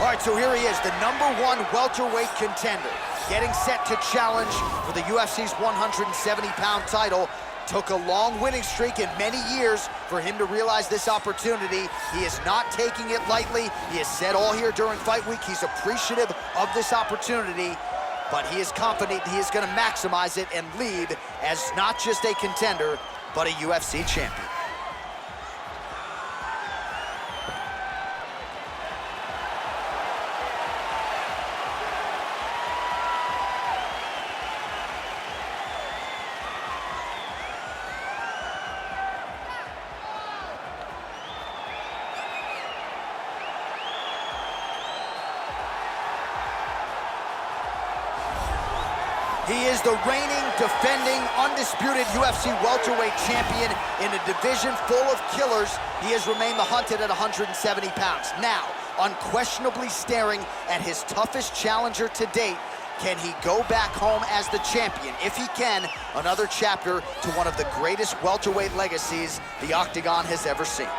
right, so here he is, the #1 welterweight contender, getting set to challenge for the UFC's 170-pound title. Took a long winning streak in many years for him to realize this opportunity. He is not taking it lightly. He has said all here during fight week he's appreciative of this opportunity, but he is confident he is going to maximize it and lead as not just a contender, but a UFC champion. He is the reigning, defending, undisputed UFC welterweight champion in a division full of killers. He has remained the hunted at 170 pounds. Now, unquestionably staring at his toughest challenger to date, can he go back home as the champion? If he can, another chapter to one of the greatest welterweight legacies the Octagon has ever seen.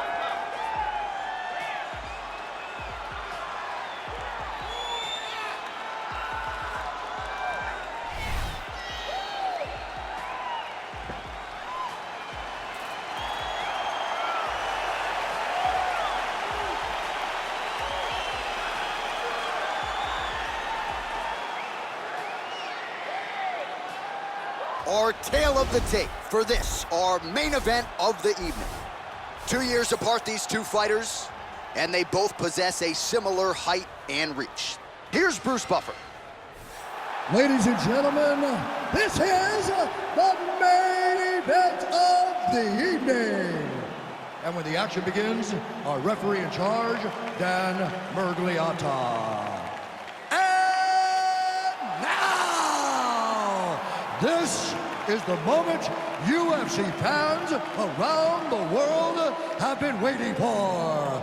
Our tale of the tape for this, our main event of the evening. 2 years apart, these two fighters, and they both possess a similar height and reach. Here's Bruce Buffer. Ladies and gentlemen, this is the main event of the evening. And when the action begins, our referee in charge, Dan Mergliata. And now, this is the moment UFC fans around the world have been waiting for.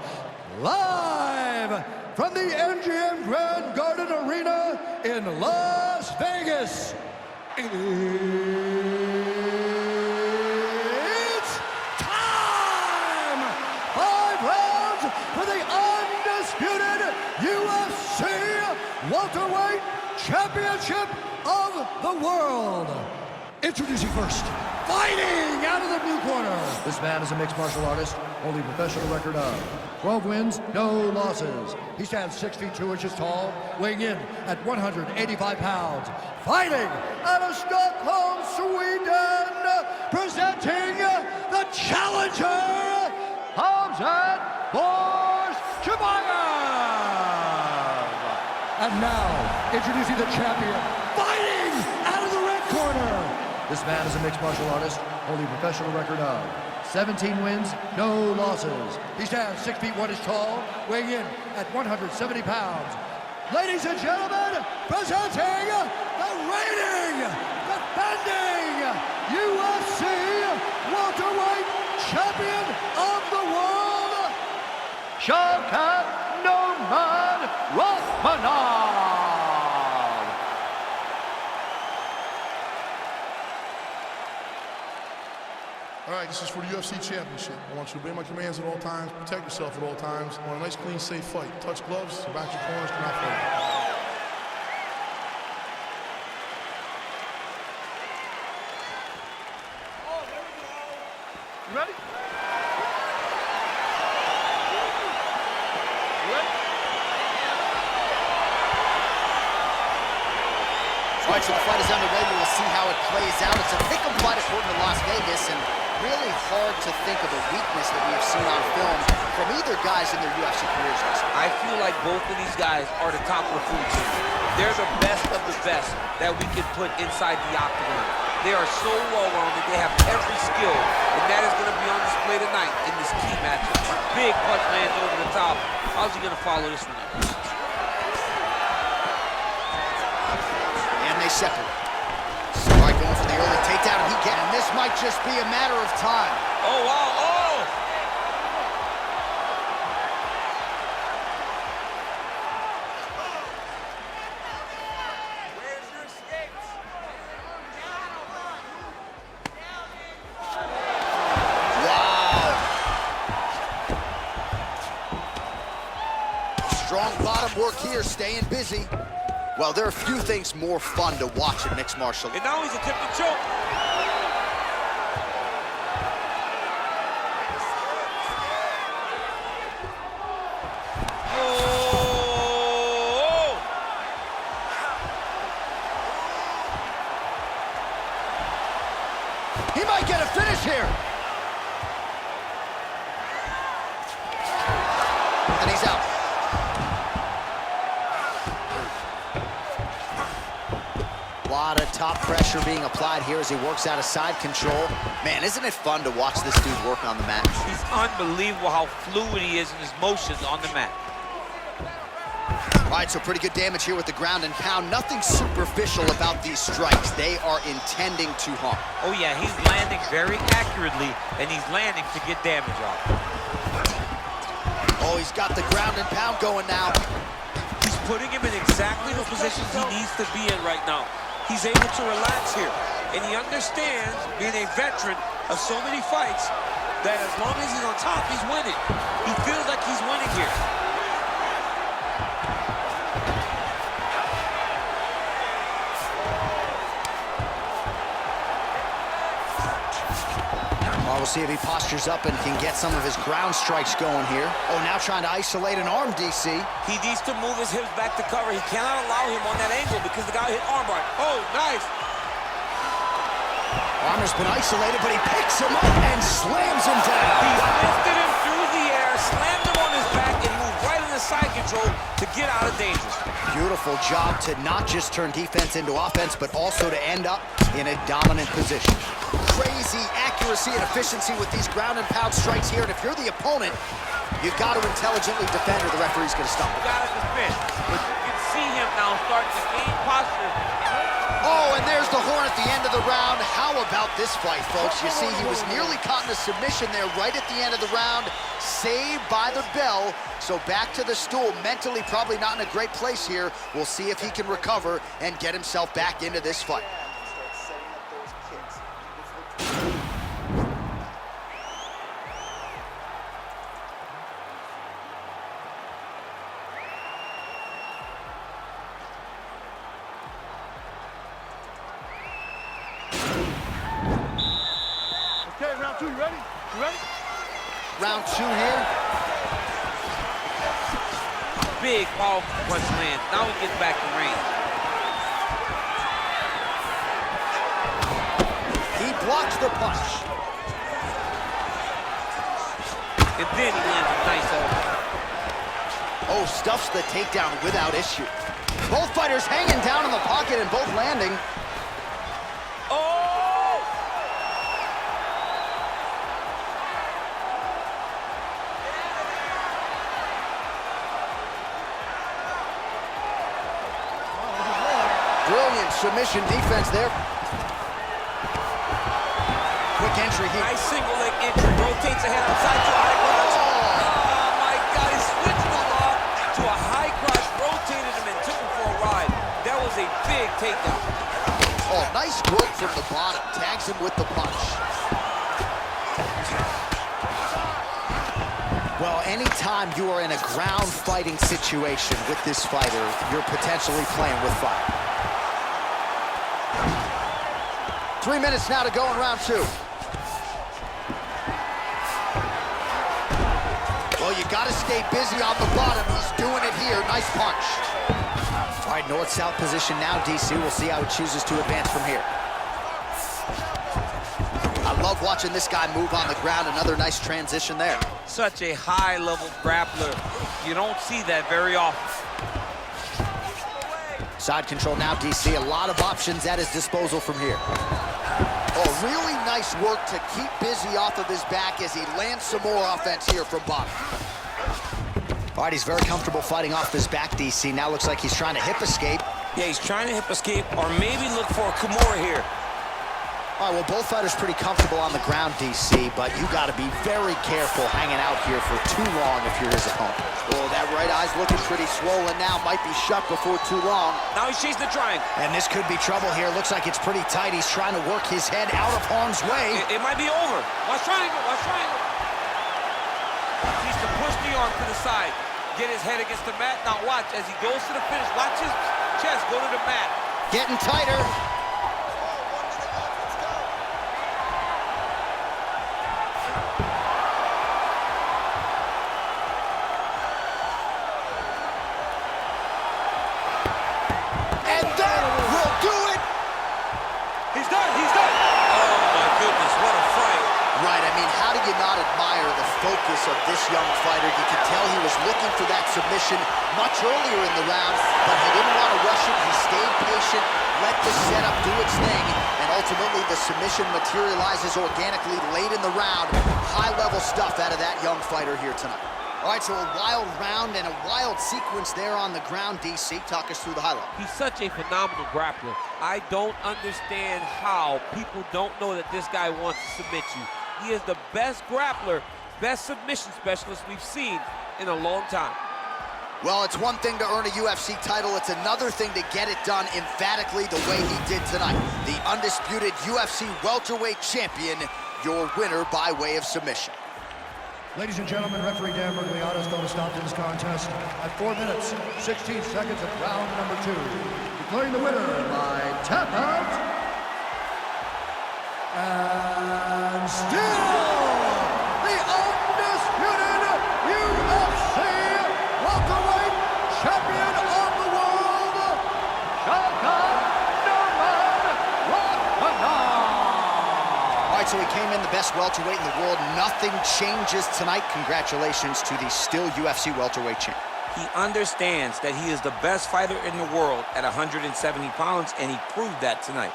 Live from the MGM Grand Garden Arena in Las Vegas, it's time! 5 rounds for the undisputed UFC welterweight championship of the world. Introducing first, fighting out of the blue corner. This man is a mixed martial artist, holding a professional record of 12 wins, no losses. He stands 6 feet 2 inches tall, weighing in at 185 pounds. Fighting out of Stockholm, Sweden, presenting the challenger, Khamzat Chimaev. And now, introducing the champion, fighting out of the red corner. This man is a mixed martial artist, holding a professional record of 17 wins, no losses. He stands 6 feet 1 inches tall, weighing in at 170 pounds. Ladies and gentlemen, presenting the reigning, defending UFC welterweight champion of the world, Shavkat Rakhmonov. All right, this is for the UFC Championship. I want you to obey my commands at all times, protect yourself at all times. I want a nice, clean, safe fight. Touch gloves, back your corners, do not fight. You ready? All right, so the fight is underway. We will see how it plays out. It's a pick-em fight according to Las Vegas, and really hard to think of a weakness that we have seen on film from either guys in their UFC careers. I feel like both of these guys are the top of the food chain. They're the best of the best that we can put inside the octagon. They are so well-rounded. They have every skill, and that is going to be on display tonight in this key matchup. Big punch lands over the top. How's he going to follow this one up? And they separate. All right, going for the early takedown, and this might just be a matter of time. Oh, wow, oh! Where's your escapes? Wow. Strong bottom work here, staying busy. Well, there are few things more fun to watch in mixed martial arts. And now he's attempting to choke. Oh! He might get a finish here. And he's out. A lot of top pressure being applied here as he works out of side control. Man, isn't it fun to watch this dude work on the mat? He's unbelievable how fluid he is in his motions on the mat. All right, so pretty good damage here with the ground and pound. Nothing superficial about these strikes. They are intending to harm. Oh yeah, he's landing very accurately, and he's landing to get damage off. Oh, he's got the ground and pound going now. He's putting him in exactly the positions he needs to be in right now. He's able to relax here, and he understands, being a veteran of so many fights, that as long as he's on top, he's winning. He feels like he's winning here. Well, we'll see if he postures up and can get some of his ground strikes going here. Oh, now trying to isolate an arm, DC. He needs to move his hips back to cover. He cannot allow him on that angle because the guy hit armbar. Oh, nice. Armor's been isolated, but he picks him up and slams him down. He lifted him through the air, slammed him on his back, and moved right into side control to get out of danger. Beautiful job to not just turn defense into offense, but also to end up in a dominant position. Crazy accuracy and efficiency with these ground and pound strikes here, and if you're the opponent, you've got to intelligently defend or the referee's going to stop. You got to defend. But you can see him now starting to gain posture. Oh, and there's the horn at the end of the round. How about this fight, folks? You see, he was nearly caught in a submission there right at the end of the round, saved by the bell. So back to the stool, mentally probably not in a great place here. We'll see if he can recover and get himself back into this fight. Okay, round two, you ready? You ready? Round two here. Big, powerful punch lands. Now he gets back to range. He blocks the punch. And then he lands a nice elbow. Oh, stuffs the takedown without issue. Both fighters hanging down in the pocket and both landing. Oh! Brilliant submission defense there. Quick entry here. Nice single leg entry. Rotates the head outside to a high cross. Oh my God, he switched him off to a high cross, rotated him and took him for a ride. That was a big takedown. Oh, nice work from the bottom. Tags him with the punch. Well, anytime you are in a ground fighting situation with this fighter, you're potentially playing with fire. 3 minutes now to go in round two. Well, you got to stay busy on the bottom. He's doing it here. Nice punch. All right, north-south position now, DC. We'll see how he chooses to advance from here. I love watching this guy move on the ground. Another nice transition there. Such a high-level grappler. You don't see that very often. Side control now, DC. A lot of options at his disposal from here. Oh, really nice work to keep busy off of his back as he lands some more offense here from bottom. All right, he's very comfortable fighting off his back, DC. Now looks like he's trying to hip escape. Yeah, he's trying to hip escape or maybe look for a Kimura here. All right, well, both fighters pretty comfortable on the ground, DC, but you got to be very careful hanging out here for too long if you're his opponent. Oh, that right eye's looking pretty swollen now. Might be shut before too long. Now he's chasing the triangle. And this could be trouble here. Looks like it's pretty tight. He's trying to work his head out of harm's way. It might be over. Watch triangle, watch triangle. He needs to push the arm to the side. get his head against the mat. Now watch, as he goes to the finish, watch his chest go to the mat. Getting tighter. And that will do it. He's done, he's done. Oh my goodness, what a fight. Right, I mean, how do you not admire the focus of this young fighter? You can tell he was looking for that submission much earlier in the round, but he didn't want to rush it. He stayed patient, let the setup do its thing, and ultimately the submission materializes organically late in the round. High-level stuff out of that young fighter here tonight. All right, so a wild round and a wild sequence there on the ground. DC, talk us through the highlight. He's such a phenomenal grappler. I don't understand how people don't know that this guy wants to submit you. He is the best grappler, best submission specialist we've seen in a long time. Well, it's one thing to earn a UFC title. It's another thing to get it done emphatically the way he did tonight. The undisputed UFC welterweight champion, your winner by way of submission. Ladies and gentlemen, referee Dan Mergliata is going to stop this contest at 4 minutes, 16 seconds of round number 2. Declaring the winner by tap out. And still, the undisputed UFC welterweight champion of the world, Shavkat Rakhmonov. All right, so he came in the best welterweight in the world. Nothing changes tonight. Congratulations to the still UFC welterweight champ. He understands that he is the best fighter in the world at 170 pounds, and he proved that tonight.